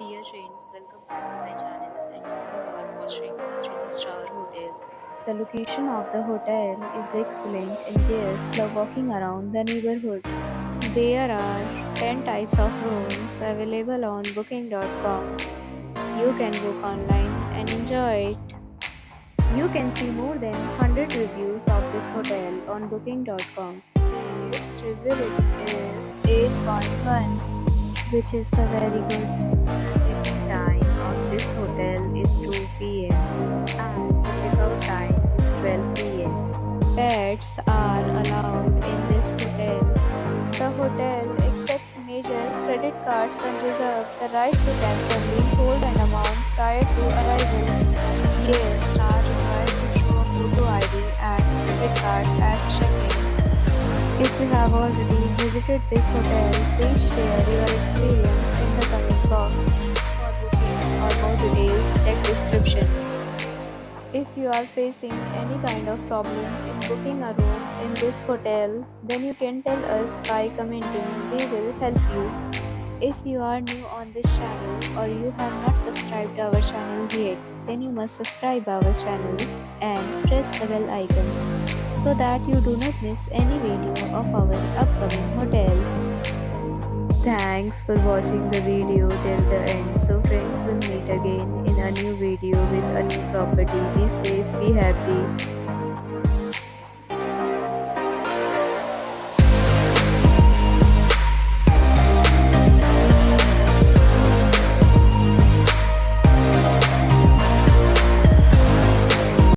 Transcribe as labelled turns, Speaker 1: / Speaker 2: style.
Speaker 1: Dear friends, welcome back to my channel and now you are watching a 3-star hotel. The location of the hotel is excellent and guests love walking around the neighborhood. There are 10 types of rooms available on booking.com. You can book online and enjoy it. You can see more than 100 reviews of this hotel on booking.com. Its review rating is 8.1, which is the very good. Check-in time of this hotel is 2 p.m. and the checkout time is 12 p.m. Pets are allowed in this hotel. The hotel accepts major credit cards and reserves the right to temporarily hold an amount prior to arrival. Guests are required to show a photo ID and credit card at check-in. If you have already visited this hotel, please share your experience in the comment box. For booking or more details, check description. If you are facing any kind of problem in booking a room in this hotel, then you can tell us by commenting. We will help you. If you are new on this channel or you have not subscribed our channel yet, then you must subscribe our channel and press the bell icon so that you do not miss any video of our upcoming hotel. Thanks for watching the video till the end. So friends, will meet again in a new video with a new property. Be safe, be happy.